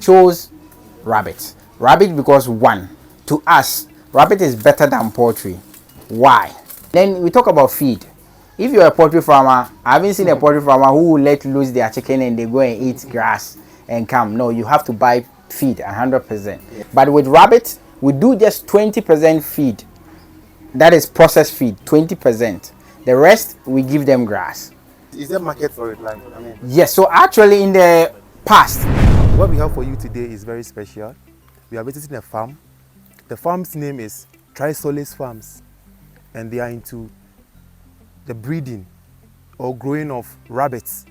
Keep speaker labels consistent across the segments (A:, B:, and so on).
A: chose rabbit. Rabbit because one, to us, rabbit is better than poultry. Why? Then we talk about feed. If you're a poultry farmer, I haven't seen a poultry farmer who will let loose their chicken and they go and eat grass and come. No, you have to buy feed 100%. But with rabbit, we do just 20% feed. That is processed feed, 20%. The rest, we give them grass.
B: Is there market for it?
A: Yes, so actually in the past.
B: What we have for you today is very special. We are visiting a farm. The farm's name is Trisolis Farms. And they are into the breeding or growing of rabbits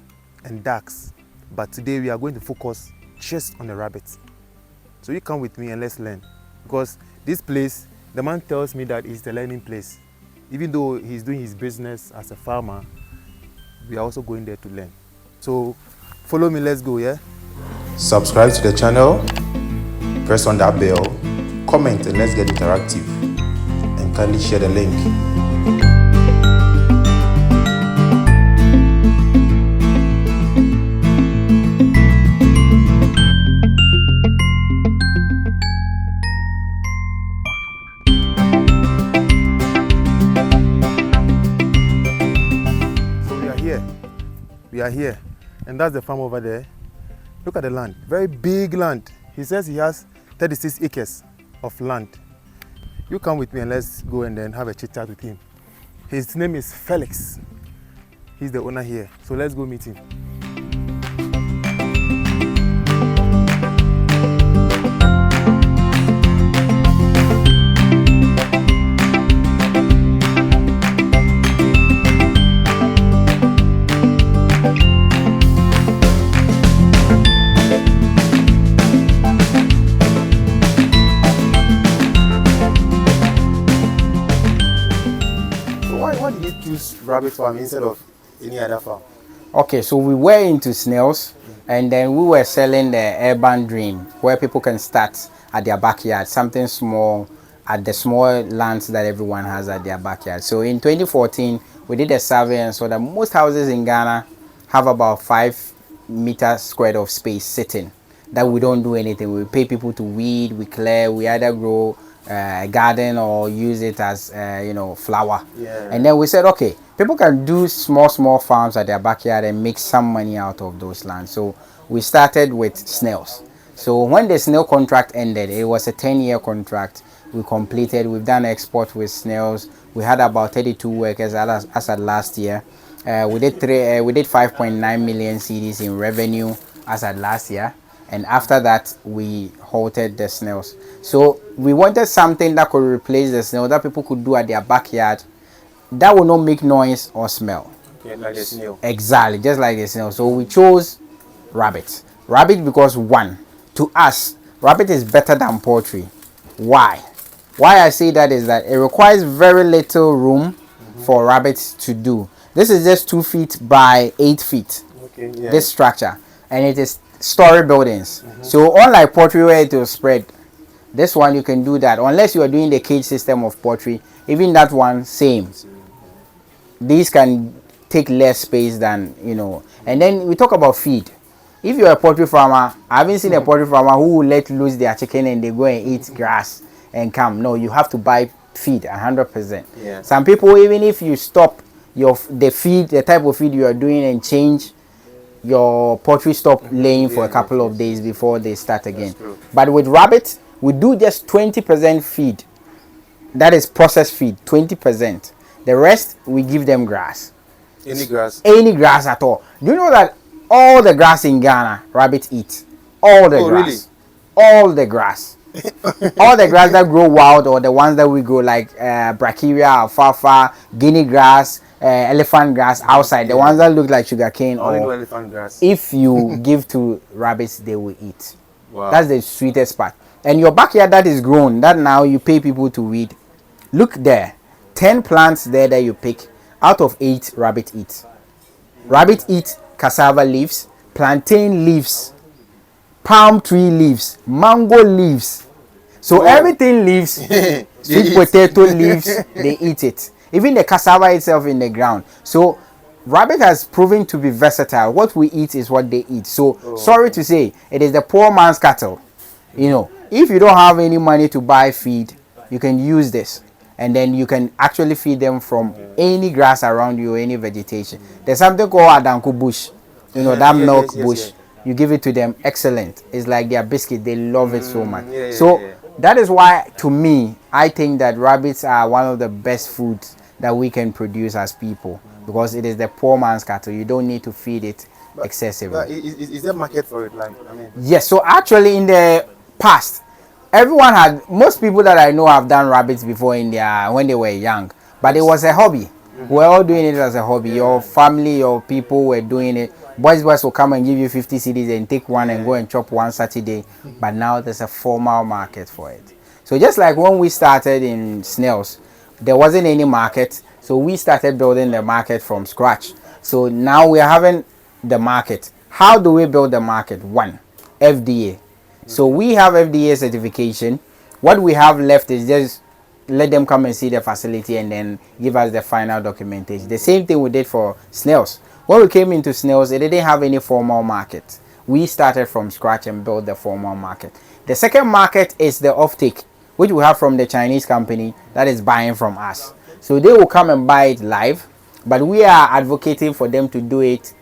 B: and ducks. But today we are going to focus just on the rabbits. So you come with me and let's learn. Because this place, the man tells me that it's the learning place. Even though he's doing his business as a farmer, we are also going there to learn. So follow me, let's go, yeah?
C: Subscribe to the channel, press on that bell, comment, and let's get interactive. And kindly share the link.
B: We are here, and that's the farm over there. Look at the land, very big land. He says he has 36 acres of land. You come with me and let's go and then have a chit chat with him. His name is Felix. He's the owner here, so let's go meet him. Why did you choose rabbit farm instead of any other farm?
A: Okay, so we were into snails, and then we were selling the urban dream where people can start at their backyard, something small at the small lands that everyone has at their backyard. So in 2014, we did a survey and saw that most houses in Ghana have about 5 meters squared of space sitting that we don't do anything. We pay people to weed, we clear, we either grow a garden or use it as flower. And then we said, okay, people can do small farms at their backyard and make some money out of those lands. So we started with snails. So when the snail contract ended, it was a 10-year contract. We completed. We've done export with snails. We had about 32 workers as at last year. We did 5.9 million cedis in revenue as at last year. And after that, we halted the snails. So we wanted something that could replace the snail that people could do at their backyard that will not make noise or smell.
B: Okay, like the snail.
A: Exactly, just like the snail. So we chose rabbit. Rabbit because one, to us, rabbit is better than poultry. Why? Why I say that is that it requires very little room for rabbits to do. This is just 2 feet by 8 feet.
B: Okay, yeah.
A: This structure, and it is story buildings. So unlike poultry where it will spread, this one you can do that unless you are doing the cage system of poultry. Even that one, same. These can take less space than And then we talk about feed. If you're a poultry farmer, I haven't seen a poultry farmer who will let loose their chicken and they go and eat grass and come. No, you have to buy feed 100%. Some people, even if you stop the type of feed you are doing and change, your poultry stop laying for a couple of days before they start again. But with rabbits, we do just 20% feed. That is processed feed, 20%. The rest, we give them grass.
B: Any grass?
A: Any grass at all. Do you know that all the grass in Ghana, rabbits eat? All the grass. Really? All the grass. All the grass that grow wild or the ones that we grow like brachiaria, alfalfa, guinea grass, elephant grass outside, the ones that look like sugarcane.
B: Only do elephant grass.
A: If you give to rabbits, they will eat.
B: Wow.
A: That's the sweetest part. And your backyard that is grown, that now you pay people to weed. Look there, 10 plants there that you pick. Out of 8, rabbit eat. Rabbit eat cassava leaves, plantain leaves, palm tree leaves, mango leaves. So everything leaves, sweet potato leaves, they eat it. Even the cassava itself in the ground. So rabbit has proven to be versatile. What we eat is what they eat. So sorry to say, it is the poor man's cattle. You know, if you don't have any money to buy feed, you can use this, and then you can actually feed them from any grass around you, any vegetation. There's something called adanko bush. You know, that milk bush. You give it to them, excellent. It's like their biscuit. They love it so much. That is why, to me, I think that rabbits are one of the best foods that we can produce as people, because it is the poor man's cattle. You don't need to feed it excessively.
B: But is there market for it? Like, I mean,
A: yes. So actually, in the past, most people that I know have done rabbits before when they were young, but it was a hobby. We're all doing it as a hobby. Your family, your people were doing it. Boys will come and give you 50 cedis and take one and go and chop one Saturday. But now there's a formal market for it. So just like when we started in snails, there wasn't any market. So we started building the market from scratch. So now we are having the market. How do we build the market? One, FDA. So we have FDA certification. What we have left is just let them come and see the facility and then give us the final documentation. The same thing we did for snails. When we came into snails, it didn't have any formal market. We started from scratch and built the formal market. The second market is the offtake, which we have from the Chinese company that is buying from us. So they will come and buy it live, but we are advocating for them to do it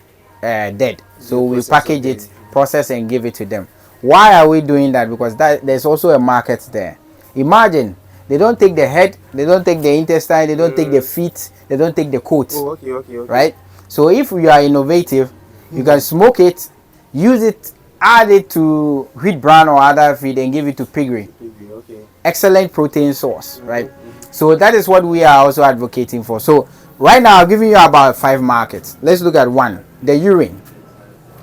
A: dead. So we package it, process, and give it to them. Why are we doing that? Because there's also a market there. Imagine, they don't take the head, they don't take the intestine, they don't take the feet, they don't take the coat.
B: Okay.
A: Right? So if you are innovative, you can smoke it, use it, add it to wheat bran or other feed and give it to piggery. Excellent protein source, right? So that is what we are also advocating for. So right now I'm giving you about 5 markets. Let's look at one, the urine.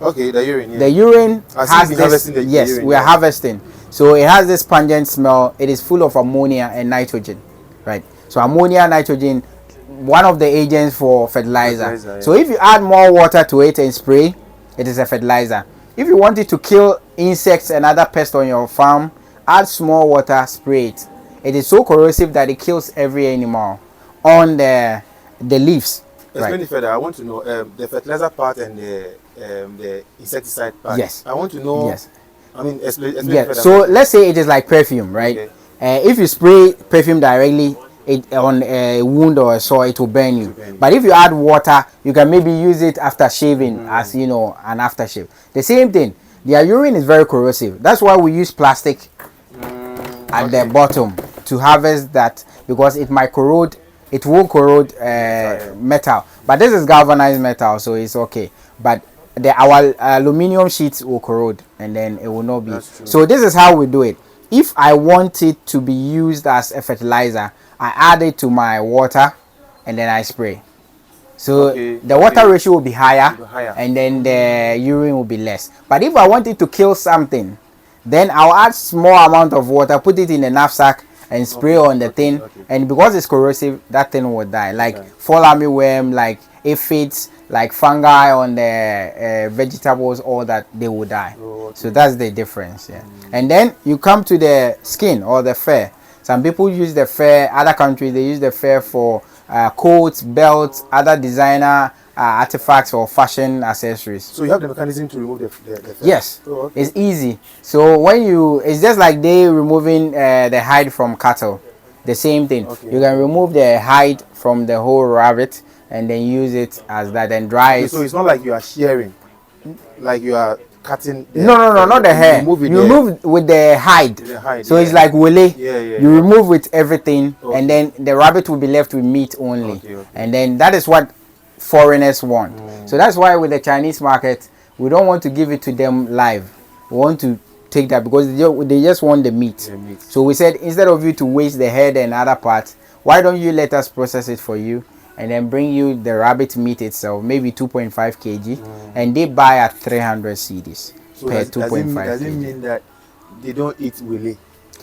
B: Okay, the urine. Yeah.
A: The urine has
B: this.
A: Yes, we are harvesting. So it has this pungent smell. It is full of ammonia and nitrogen, right? So ammonia, nitrogen, one of the agents for fertilizer. So if you add more water to it and spray, it is a fertilizer. If you want it to kill insects and other pests on your farm, add small water, spray it. It is so corrosive that it kills every animal on the leaves.
B: Explain it further. I want to know the fertilizer part and the insecticide part.
A: Yes.
B: I want to know.
A: Yes.
B: I mean, explain
A: further. So let's say it is like perfume, right? Okay. If you spray perfume directly on a wound or a sore, it will burn you. But if you add water, you can maybe use it after shaving as, you know, an aftershave. The same thing. Their urine is very corrosive. That's why we use plastic at the bottom to harvest that, because it might corrode. It will corrode metal. But this is galvanized metal, so it's okay. But our aluminum sheets will corrode and then it will not be. So this is how we do it. If I want it to be used as a fertilizer, I add it to my water and then I spray. So the water ratio will be higher and then the urine will be less. But if I want it to kill something, then I'll add small amount of water, put it in a knapsack and spray on the thing. And because it's corrosive, that thing will die. Like fall armyworm, like aphids, like fungi on the vegetables, all that, they will die. So that's the difference. And then you come to the skin or the fur. Some people use the fur, other countries they use the fur for coats, belts, other designer artifacts or fashion accessories.
B: So you have the mechanism to remove the fur?
A: Yes. It's easy. So it's just like they removing the hide from cattle. The same thing. You can remove the hide from the whole rabbit and then use it as that and dry it.
B: So it's not like you are shearing, like you are cutting.
A: No, not the hair. You remove with the hide. So it's like wole. You remove with everything, and then the rabbit will be left with meat only. And then that is what foreigners want. So that's why with the Chinese market, we don't want to give it to them live. We want to take that because they just want the meat. So we said, instead of you to waste the head and other parts, why don't you let us process it for you and then bring you the rabbit meat itself, maybe 2.5 kg, and they buy at 300 cedis per 2.5 kg.
B: Does it mean that they don't eat wele?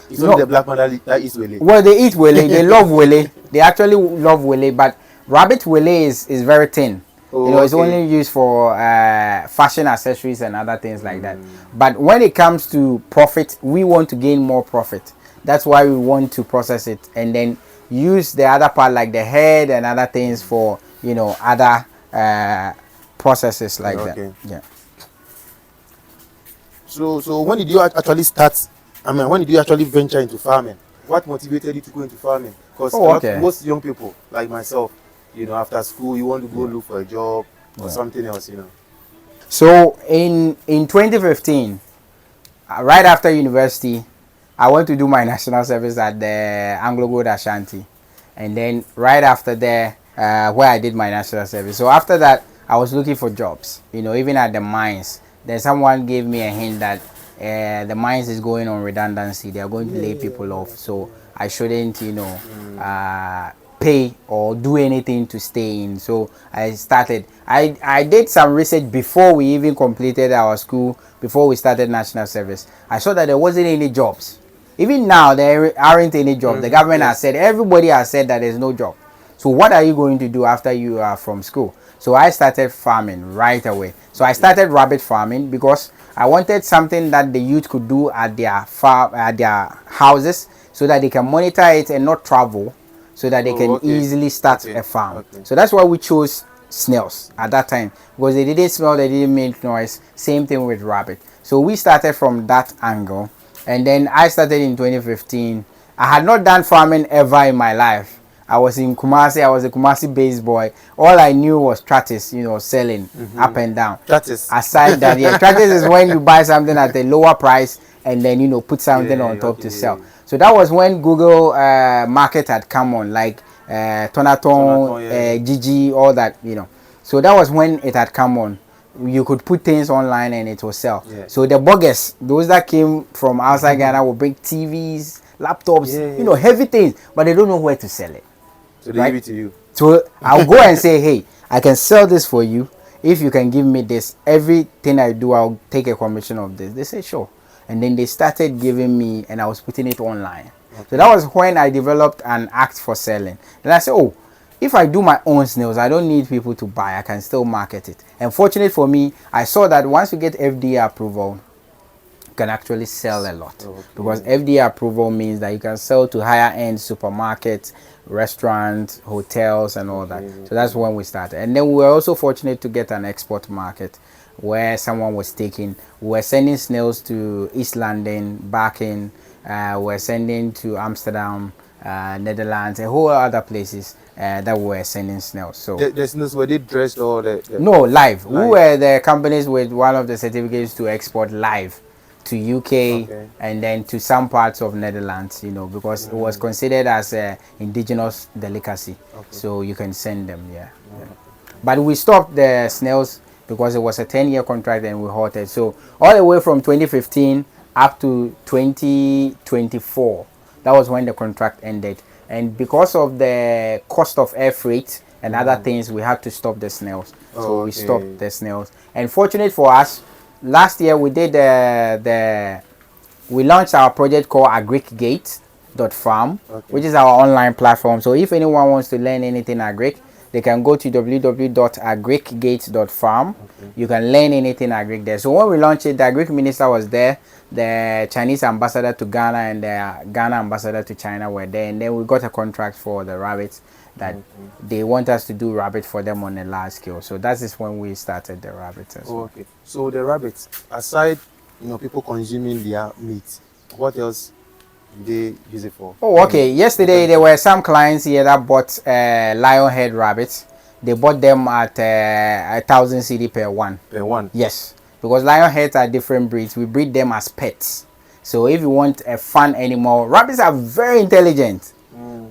B: It's only the black man that eats wele.
A: Well, they eat wele. They love wele. They actually love wele, but rabbit wele is very thin. It's only used for fashion accessories and other things like that. But when it comes to profit, we want to gain more profit. That's why we want to process it and then use the other part like the head and other things for, other processes like
B: Okay.
A: that. Yeah.
B: So when did you actually start? I mean, when did you actually venture into farming? What motivated you to go into farming? Because
A: Oh, okay.
B: most young people, like myself, after school, you want to go look for a job or something else.
A: So in 2015, right after university, I went to do my national service at the Anglo Gold Ashanti, and then right after there, where I did my national service. So after that, I was looking for jobs. Even at the mines. Then someone gave me a hint that the mines is going on redundancy. They are going to lay people off. So I shouldn't, pay or do anything to stay in. So I started. I did some research before we even completed our school, before we started national service. I saw that there wasn't any jobs. Even now, there aren't any jobs. The government has said, everybody has said that there's no job. So what are you going to do after you are from school? So I started farming right away. So I started rabbit farming because I wanted something that the youth could do at their farm, at their houses, so that they can monitor it and not travel, so that they can easily start a farm.
B: Okay.
A: So that's why we chose snails at that time, because they didn't smell, they didn't make noise. Same thing with rabbit. So we started from that angle, and then I started in 2015. I had not done farming ever in my life. I was in Kumasi. I was a Kumasi based boy. All I knew was Tratis, selling up and down.
B: Tratis.
A: Aside that, yeah, Tratis is when you buy something at a lower price and then put something on top to sell. So that was when Google Market had come on, like Tonaton, Gigi, all that, So that was when it had come on. You could put things online and it will sell.
B: Yeah.
A: So the buggers, those that came from outside Ghana, will bring TVs, laptops, heavy things, but they don't know where to sell it.
B: So they give it to you.
A: So I'll go and say, hey, I can sell this for you if you can give me this. Everything I do, I'll take a commission of this. They say, sure. And then they started giving me, and I was putting it online. Okay. So that was when I developed an act for selling. And I said, oh, if I do my own snails, I don't need people to buy. I can still market it. And fortunately for me, I saw that once you get FDA approval, you can actually sell a lot. Okay. Because FDA approval means that you can sell to higher end supermarkets, restaurants, hotels, and all that. So that's when we started. And then we were also fortunate to get an export market where someone was we were sending snails to East London, Barking, we're sending to Amsterdam, Netherlands, and whole other places that we were sending snails. So
B: the snails, were they dressed or
A: no, live. We were the companies with one of the certificates to export live to UK and then to some parts of Netherlands, because it was considered as a indigenous delicacy. So you can send them, yeah. But we stopped the snails because it was a 10-year contract and we halted. So all the way from 2015 up to 2024, that was when the contract ended. And because of the cost of air freight and other things, we had to stop the snails. So we stopped the snails. And fortunate for us, last year we did we launched our project called agricgate.farm, which is our online platform. So if anyone wants to learn anything agric, they can go to www.agricgate.farm. You can learn anything agric there. So when we launched it, the agric minister was there, the Chinese ambassador to Ghana and the Ghana ambassador to China were there, and then we got a contract for the rabbits that they want us to do rabbit for them on a large scale. So that is when we started the rabbits as well.
B: Okay. So the rabbits, aside people consuming their meat, what else do they use it for?
A: Oh, okay. Yesterday there were some clients here that bought lionhead rabbits. They bought them at 1,000 CD per one.
B: Per one?
A: Yes, because lionheads are different breeds. We breed them as pets. So if you want a fun animal, rabbits are very intelligent.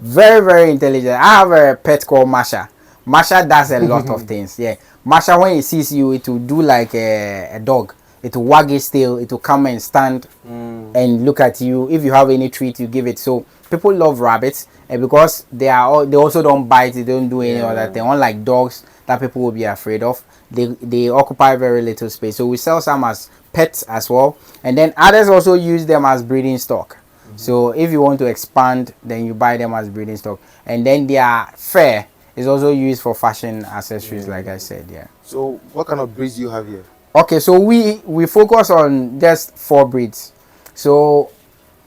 A: Very, very intelligent. I have a pet called Masha. Masha does a lot of things. Yeah, Masha, when it sees you, it will do like a dog. It will wag its tail. It will come and stand and look at you. If you have any treat, you give it. So people love rabbits, and because they also don't bite. They don't do any other thing. Unlike dogs that people will be afraid of, they occupy very little space. So we sell some as pets as well, and then others also use them as breeding stock. So if you want to expand, then you buy them as breeding stock, and then their fur is also used for fashion accessories, like I said. Yeah.
B: So what kind of breeds do you have here?
A: Okay, so we focus on just 4 breeds. So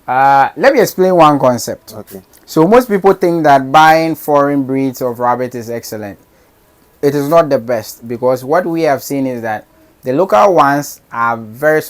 A: let me explain one concept.
B: Okay.
A: So most people think that buying foreign breeds of rabbit is excellent. It is not the best, because what we have seen is that the local ones are very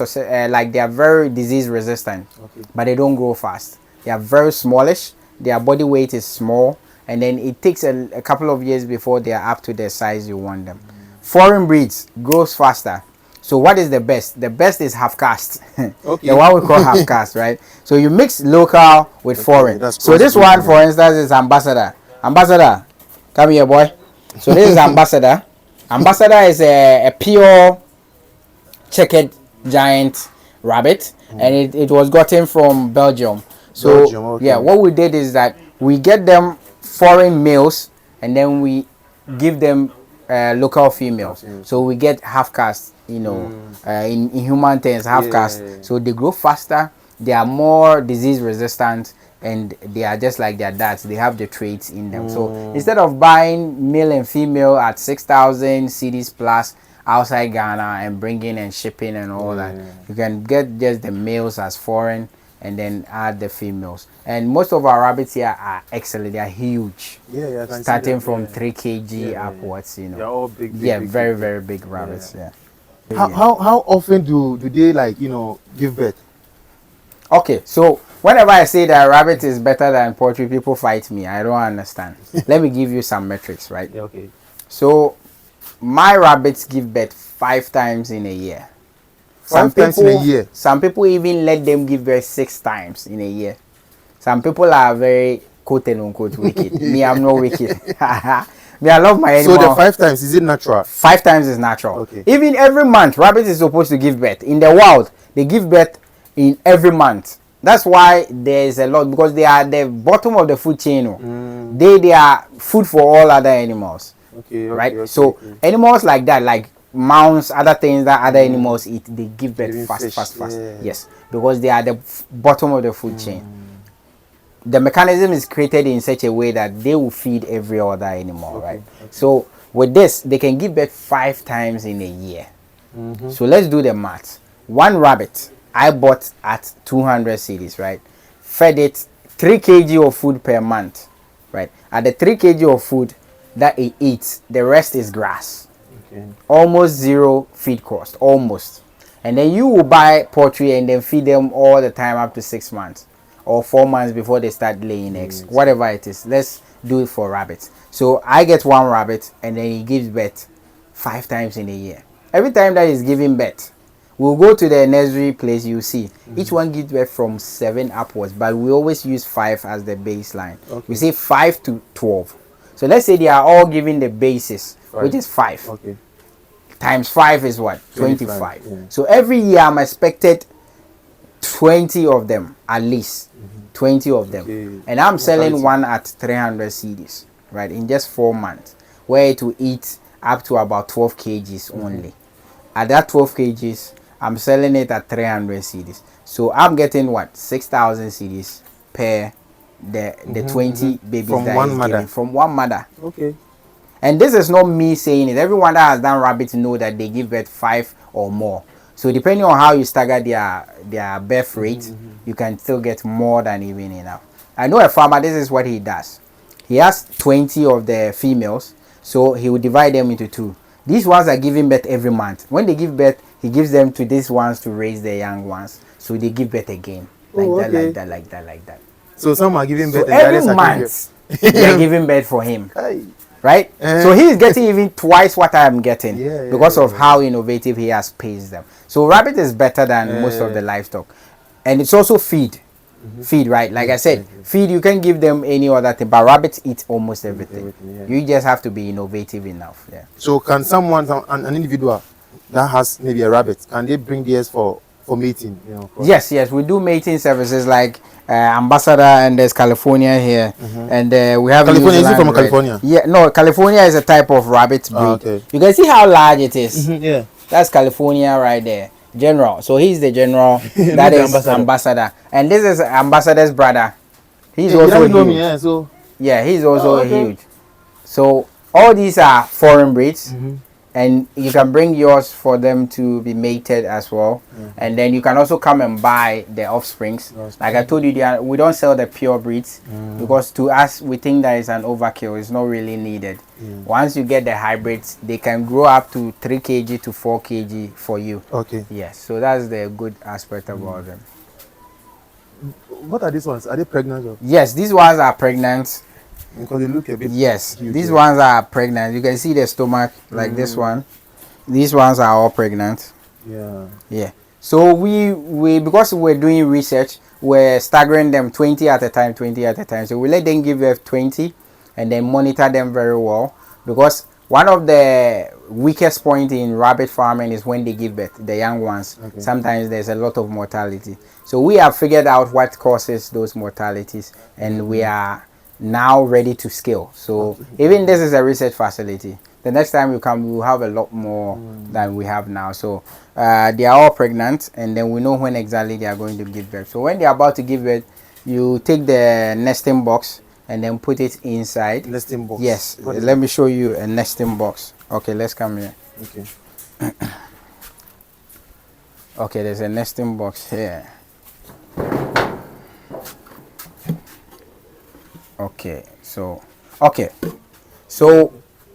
A: like they are very disease resistant, but they don't grow fast. They are very smallish. Their body weight is small, and then it takes a couple of years before they are up to the size you want them. Foreign breeds grows faster. So what is the best? The best is half caste. Okay. The one we call half caste, right? So you mix local with foreign. So this one, for instance, is ambassador. Ambassador, come here, boy. So this is ambassador. Ambassador is a pure checkered giant rabbit, and it was gotten from Belgium. So okay. Yeah, what we did is that we get them foreign males, and then we give them local females. So we get half caste, you know, in human terms, half caste. So they grow faster, they are more disease resistant, and they are just like their dads. They have the traits in them. So instead of buying male and female at 6,000 cedis plus outside Ghana and bringing and shipping and all that, you can get just the males as foreign and then add the females. And most of our rabbits here are excellent. They are huge. Yeah, starting from 3 kg upwards, you know. They're all big. Yeah, big, very, very big rabbits. Yeah.
B: How often do they, like, you know, give birth?
A: Okay, so whenever I say that rabbit is better than poultry, people fight me. I don't understand. Let me give you some metrics, right? Yeah, okay. So my rabbits give birth 5 times in a year. Some people even let them give birth 6 times in a year. Some people are very quote and unquote wicked. Me, I'm not wicked. Me, I love my animal.
B: So the 5 times, is it natural?
A: 5 times is natural. Okay. Even every month, rabbit is supposed to give birth. In the wild, they give birth in every month. That's why there's a lot, because they are the bottom of the food chain. They are food for all other animals. Okay, right? Okay, so animals like that, like mouse, other things that other animals eat, they give birth fast. Yeah. Yes, because they are the bottom of the food chain. The mechanism is created in such a way that they will feed every other animal, right? Okay. So with this, they can give birth 5 times in a year. So let's do the math. One rabbit I bought at 200 cedis, right? Fed it 3 kg of food per month, right? At the 3 kg of food that it eats, the rest is grass. Okay. Almost zero feed cost, almost. And then you will buy poultry and then feed them all the time up to 6 months or 4 months before they start laying eggs, whatever it is. Let's do it for rabbits. So I get one rabbit and then he gives birth 5 times in a year. Every time that he's giving birth, we'll go to the nursery place, you see. Each one gives birth from 7 upwards, but we always use 5 as the baseline. Okay. We say 5 to 12. So let's say they are all giving the basis, which is 5. Okay. Times 5 is what? 25. Yeah. So every year I'm expected 20 of them, at least. 20 of them. Okay. And I'm selling one at 300 cedis, right? In just 4 months, where it will eat up to about 12 kgs only. At that 12 kgs, I'm selling it at 300 cedis. So I'm getting what? 6,000 cedis per the 20 babies from that one mother. From one mother. Okay. And this is not me saying it. Everyone that has done rabbits know that they give birth 5 or more. So depending on how you stagger their birth rate, you can still get more than even enough. I know a farmer, this is what he does. He has 20 of the females, so he will divide them into 2. These ones are giving birth every month. When they give birth, he gives them to these ones to raise the young ones. So they give birth again. Like that.
B: So some are giving birth.
A: So every month, they are giving birth for him. Right? So he is getting even twice what I am getting because of how innovative he has paced them. So rabbit is better than most of the livestock. And it's also feed. Feed, right? Like I said, feed, you can give them any other thing, but rabbits eat almost everything. You just have to be innovative enough. Yeah.
B: So can someone, an individual that has maybe a rabbit, can they bring theirs for mating? You know,
A: yes, we do mating services like Ambassador, and there's California here, and we have
B: California. Is it from California?
A: Yeah, no, California is a type of rabbit breed. Okay. You can see how large it is. Yeah, that's California right there. General, so he's the general. That is ambassador, and this is ambassador's brother. He's also huge. He's also huge. So all these are foreign breeds. and you can bring yours for them to be mated as well. And then you can also come and buy the offsprings. Like I told you, we don't sell the pure breeds because to us we think that is an overkill. It's not really needed. Once you get the hybrids, they can grow up to 3 kg to 4 kg for you.
B: Okay.
A: Yes, so that's the good aspect about them.
B: What are these ones? Are they pregnant? Or?
A: Yes, these ones are pregnant.
B: Because they look a bit.
A: Yes,
B: cute,
A: these ones are pregnant. You can see the stomach like this one. These ones are all pregnant.
B: Yeah.
A: Yeah. So we because we're doing research, we're staggering them 20 at a time, 20 at a time. So we let them give birth 20 and then monitor them very well, because one of the weakest point in rabbit farming is when they give birth, the young ones. Okay. Sometimes there's a lot of mortality. So we have figured out what causes those mortalities, and we are now ready to scale. So even this is a research facility. The next time you come, we will have a lot more than we have now. So they are all pregnant, and then we know when exactly they are going to give birth. So when they are about to give birth, you take the nesting box and then put it inside.
B: Nesting box?
A: Yes. Let me show you a nesting box. Okay, let's come here.
B: Okay.
A: Okay, there's a nesting box here. Okay, so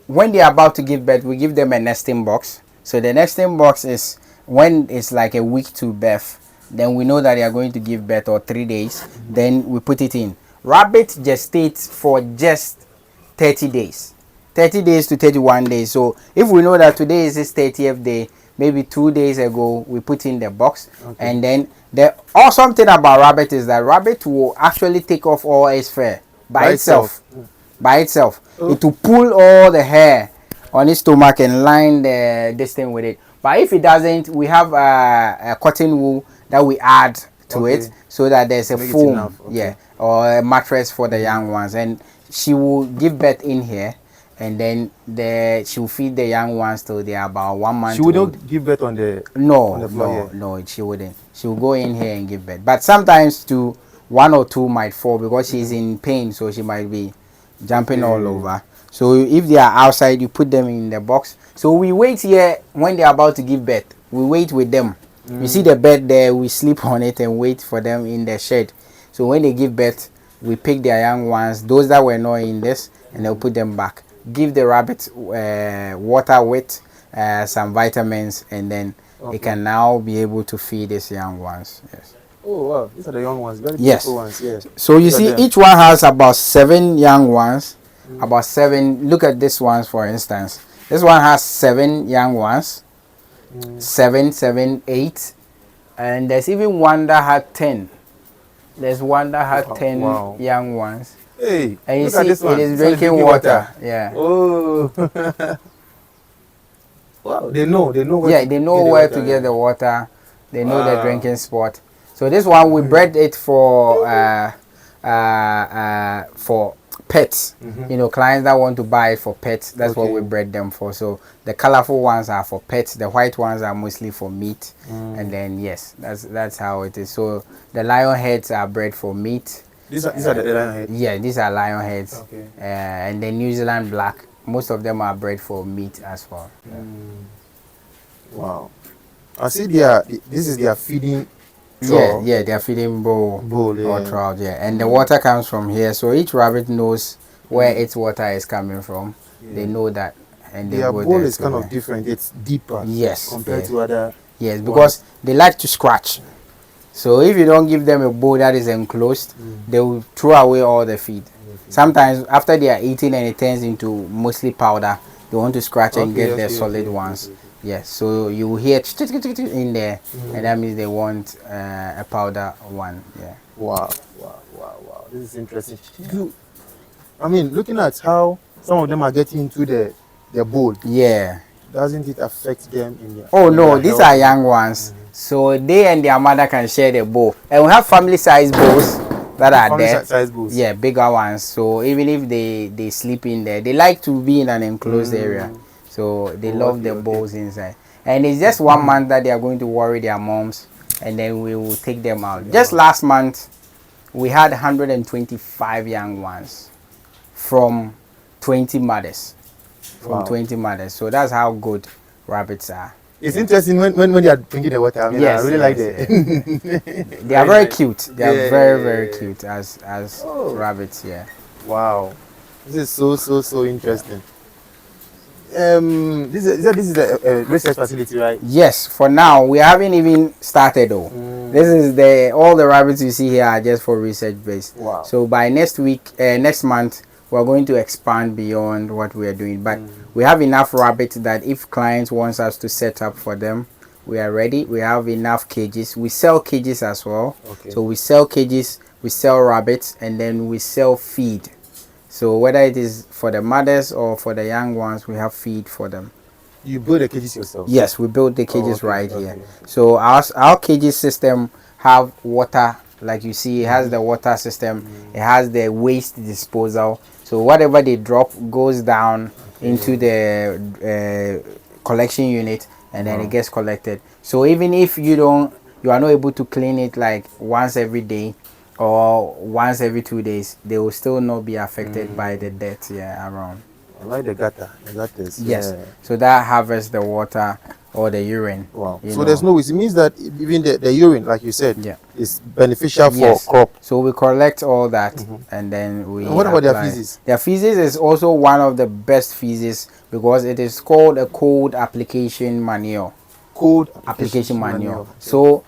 A: when they are about to give birth, we give them a nesting box. So the nesting box is when it's like a week to birth, then we know that they are going to give birth, or 3 days, then we put it in. Rabbit gestates for just 30 days. 30 days to 31 days. So if we know that today is his 30th day, maybe 2 days ago we put in the box. And then the awesome thing about rabbit is that rabbit will actually take off all its fur by itself. It will pull all the hair on its stomach and line this thing with it. But if it doesn't, we have a cotton wool that we add to it, so that there's a foam, or a mattress for the young ones, and she will give birth in here, and then she will feed the young ones till they are about 1 month.
B: She wouldn't give birth on the floor.
A: No, she wouldn't. She will go in here and give birth. But sometimes one or two might fall because she's in pain, so she might be jumping all over. So if they are outside, you put them in the box. So we wait here when they are about to give birth. We wait with them. You see the bed there, we sleep on it and wait for them in the shed. So when they give birth, we pick their young ones, those that were not in this, and they'll put them back. Give the rabbit water with some vitamins, and then they can now be able to feed these young ones. Yes.
B: Oh wow, these are the young ones, very beautiful ones. Yes.
A: So you see, each one has about 7 young ones. About 7. Look at this ones, for instance. This one has 7 young ones. 7, 8, and there's even one that had 10. There's one that had 10 young ones.
B: Hey,
A: and you see, it is drinking water. Yeah.
B: Oh. Wow. They know where.
A: Yeah, they know where to get the water. They know the drinking spot. So this one we bred it for pets. You know, clients that want to buy it for pets. That's what we bred them for. So the colorful ones are for pets. The white ones are mostly for meat. And then yes, that's how it is. So the lion heads are bred for meat.
B: These are the lion heads.
A: Yeah, these are lion heads. And the New Zealand black. Most of them are bred for meat as well.
B: Wow. I see this is their feeding trough.
A: Yeah, they're feeding bowl or trout, and the water comes from here, so each rabbit knows where its water is coming from. They know that, and their
B: bowl is kind of different. It's deeper, compared to other.
A: Yes, because they like to scratch. So if you don't give them a bowl that is enclosed, they will throw away all the feed. Sometimes after they are eating and it turns into mostly powder, they want to scratch and get the solid ones. Yes, so you will hear in there, and that means they want a powder one. Yeah.
B: Wow. This is interesting. I mean, looking at how some of them are getting into the bowl.
A: Yeah.
B: Doesn't it affect them in their?
A: Oh no, these are young ones. So they and their mother can share the bowl, and we have family-sized bowls that are there.
B: Size bowls.
A: Yeah, bigger ones. So even if they sleep in there, they like to be in an enclosed area. So they love the bowls inside. And it's just 1 month that they are going to worry their moms, and then we will take them out. Just last month, we had 125 young ones from 20 mothers. from 20 mothers. So that's how good rabbits are.
B: It's interesting when they are drinking the water. I mean, I really like
A: it. They are very cute. They are very cute as rabbits. Yeah.
B: Wow, this is so interesting. This is a research facility, right?
A: Yes. For now, we haven't even started though. This is all the rabbits you see here are just for research base.
B: Wow.
A: So by next month, we're going to expand beyond what we are doing. But we have enough rabbits that if clients wants us to set up for them, we are ready. We have enough cages. We sell cages as well.
B: Okay.
A: So we sell cages, we sell rabbits, and then we sell feed. So whether it is for the mothers or for the young ones, we have feed for them.
B: You build the cages yourself?
A: Yes, we build the cages here. So our cages system have water, like you see, it has the water system. It has the waste disposal. So whatever they drop goes down into the collection unit, and then it gets collected. So even if you are not able to clean it like once every day or once every 2 days, they will still not be affected by the dirt around.
B: I like the gutter. The gutters.
A: Yes. Yeah. So that harvests the water or the urine.
B: Wow. So there's no waste. It means that even the urine, like you said, is beneficial for crop.
A: So we collect all that and then we.
B: And what about their feces?
A: Their feces is also one of the best feces because it is called a cold application manure.
B: Cold application manure.
A: Okay. So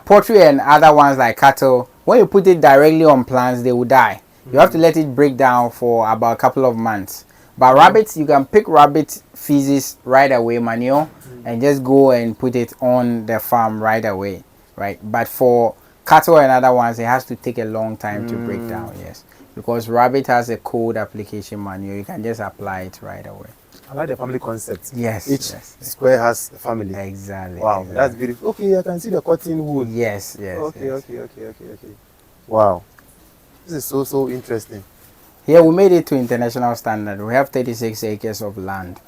A: poultry and other ones like cattle, when you put it directly on plants, they will die. You have to let it break down for about a couple of months. But rabbits, you can pick rabbit feces right away, manure, and just go and put it on the farm right away, right? But for cattle and other ones, it has to take a long time to break down, yes. Because rabbit has a cold application manure, you can just apply it right away.
B: I like the family concept.
A: Yes.
B: Each square has a family.
A: Exactly.
B: Wow,
A: exactly.
B: That's beautiful. Okay, I can see the cotton wool.
A: Yes.
B: Okay. Wow. This is so interesting.
A: Here we made it to international standard. We have 36 acres of land.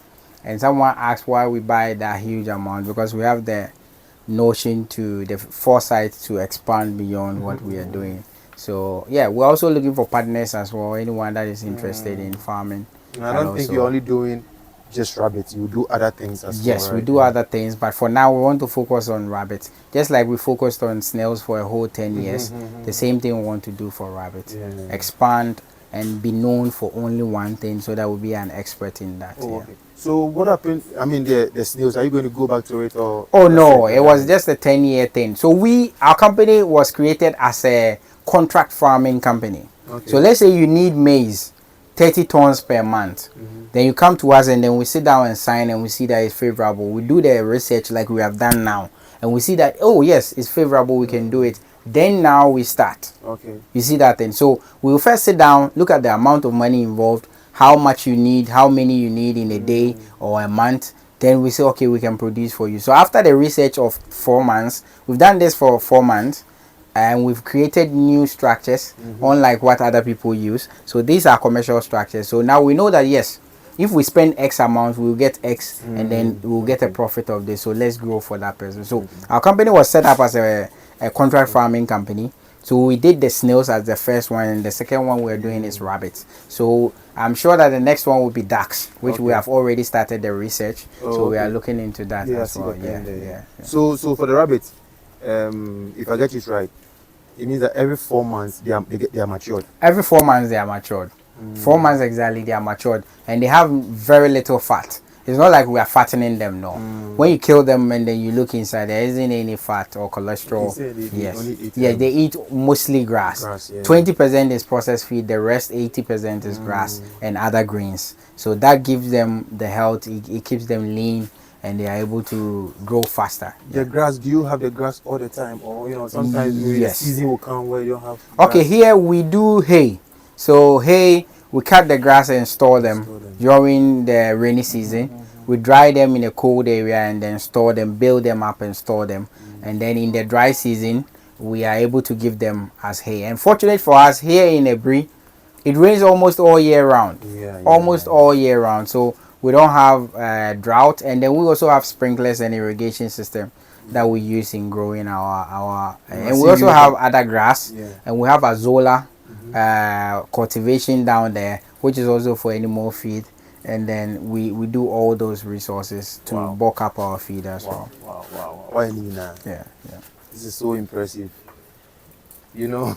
A: And someone asked why we buy that huge amount, because we have the notion the foresight to expand beyond what we are doing. So yeah, we're also looking for partners as well, anyone that is interested in farming.
B: I don't think you're only doing just rabbits, you do other things as well.
A: Yes, right? We do other things, but for now we want to focus on rabbits. Just like we focused on snails for a whole 10 years, the same thing we want to do for rabbits. Expand and be known for only one thing, so that we'll be an expert in that.
B: Okay. So what happened? I mean, the snails, are you going to go back to it or?
A: Oh no, it was just a 10-year thing. So our company was created as a contract farming company. Okay. So let's say you need maize, 30 tons per month. Then you come to us and then we sit down and sign and we see that it's favorable. We do the research like we have done now. And we see that, oh yes, it's favorable, we can do it. Then now we start.
B: Okay.
A: You see that thing. So we will first sit down, look at the amount of money involved, how much you need, how many you need in a day or a month. Then we say, okay, we can produce for you. So after the research of 4 months, we've done this for 4 months. And we've created new structures, unlike what other people use. So these are commercial structures. So now we know that yes, if we spend X amount, we'll get X, and then we'll get a profit of this. So let's grow for that person. So our company was set up as a contract farming company. So we did the snails as the first one, and the second one we're doing is rabbits. So I'm sure that the next one will be ducks, which we have already started the research. So we are looking into that as well. Yeah.
B: So for the rabbits, if I get it right, it means that every 4 months they are matured.
A: Every 4 months they are matured. 4 months exactly they are matured, and they have very little fat. It's not like we are fattening them, no. When you kill them and then you look inside, there isn't any fat or cholesterol. They eat mostly grass. 20% is processed feed, the rest 80% is grass and other greens. So that gives them the health, it keeps them lean, and they are able to grow faster.
B: The grass, do you have the grass all the time, or sometimes the season will come where you don't have grass?
A: Okay, here we do hay. So hay, we cut the grass and store them during the rainy season. We dry them in a cold area and then store them, build them up and store them. And then in the dry season, we are able to give them as hay. And fortunate for us, here in Ebri, it rains almost all year round. All year round. So we don't have drought, and then we also have sprinklers and irrigation system that we use in growing our and we also have other grass, and we have azola cultivation down there, which is also for animal feed, and then we do all those resources to bulk up our feed as well.
B: Wow. Why Nina?
A: Yeah.
B: This is so impressive. You know,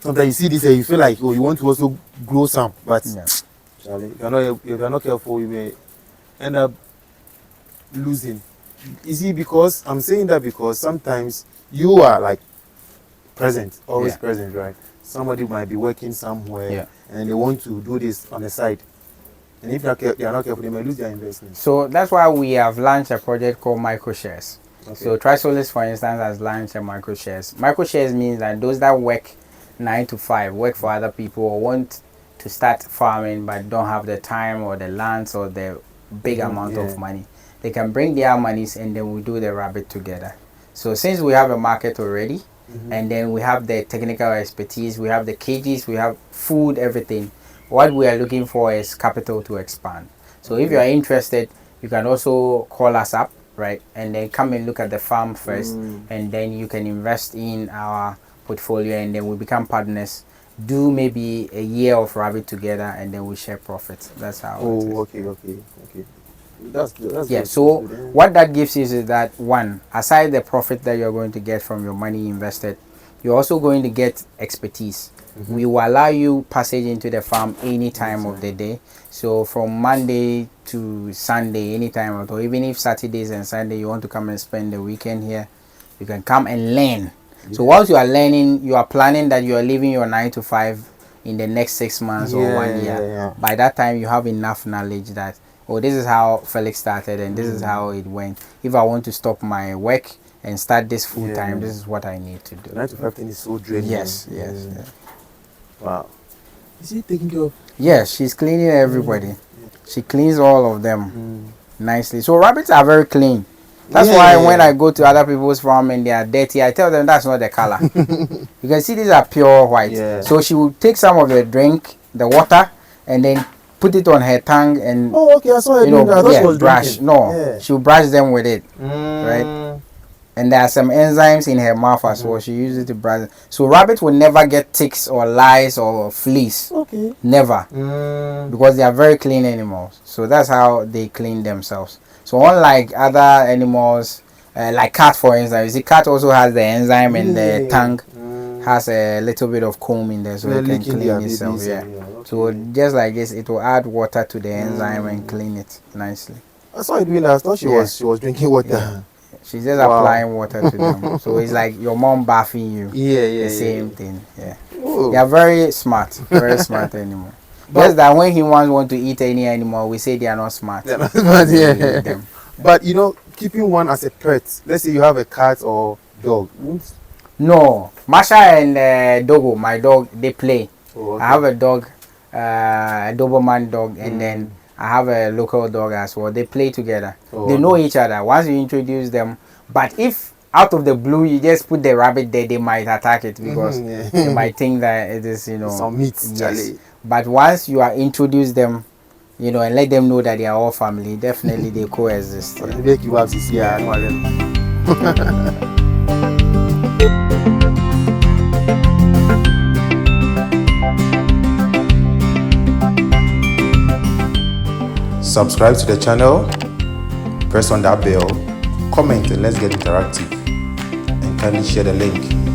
B: sometimes you see this and you feel like, oh, you want to also grow some, but Charlie, if you're not careful, you may end up losing. Is it because I'm saying that because sometimes you are like present, always present, right? Somebody might be working somewhere and they want to do this on the side. And if they are not careful, they may lose their investment.
A: So that's why we have launched a project called microshares.
B: Okay.
A: So Trisolis, for instance, has launched a microshares. Microshares means that those that work 9 to 5, work for other people, or want to start farming but don't have the time or the lands or the big amount of money, they can bring their monies and then we do the rabbit together. So since we have a market already, and then we have the technical expertise, we have the cages, we have food, everything, what we are looking for is capital to expand. So if you are interested, you can also call us up, right, and then come and look at the farm first, and then you can invest in our portfolio, and then we become partners, do maybe a year of rabbit together, and then we share profits. That's how it is.
B: Okay. That's good.
A: Yeah, so what that gives you is that, one, aside the profit that you're going to get from your money invested, you're also going to get expertise. We will allow you passage into the farm any time of the day. So from Monday to Sunday, any time, or even if Saturdays and Sunday you want to come and spend the weekend here, you can come and learn. So whilst you are learning, you are planning that you are leaving your 9 to 5 in the next 6 months or 1 year. By that time, you have enough knowledge that, oh, this is how Felix started and this is how it went. If I want to stop my work and start this full time, this is what I need to do.
B: 9 to 5 thing is so draining.
A: Yes.
B: Wow. Is he taking care of?
A: Yes, she's cleaning everybody. She cleans all of them nicely. So rabbits are very clean. That's why when I go to other people's farm and they are dirty, I tell them that's not the color. You can see these are pure white. So she will take some of the drink, the water, and then put it on her tongue and
B: I saw it. I thought she was
A: brush. No, she'll brush them with it, right? And there are some enzymes in her mouth as well. She uses it to brush. So rabbits will never get ticks or lice or fleas. Never, because they are very clean animals. So that's how they clean themselves. So unlike other animals, like cat for instance, you see cat also has the enzyme in the tongue, has a little bit of comb in there so it can clean itself. So just like this, it will add water to the enzyme and clean it nicely.
B: I saw it doing that. I thought she was drinking water.
A: She's just applying water to them. So it's like your mom bathing you. The same thing. They are very smart animal. Just that when humans want to eat any animal, we say they are not smart.
B: They're not smart, But you know, keeping one as a pet, let's say you have a cat or dog.
A: No, Masha and Dogo, my dog, they play. I have a dog, a Doberman dog, and then I have a local dog as well. They play together. They know each other once you introduce them. But if out of the blue you just put the rabbit there, they might attack it because they might think that it is,
B: some meat.
A: But once you are introduce them, and let them know that they are all family, definitely they coexist.
C: Subscribe to the channel, press on that bell, comment, and let's get interactive. And kindly share the link.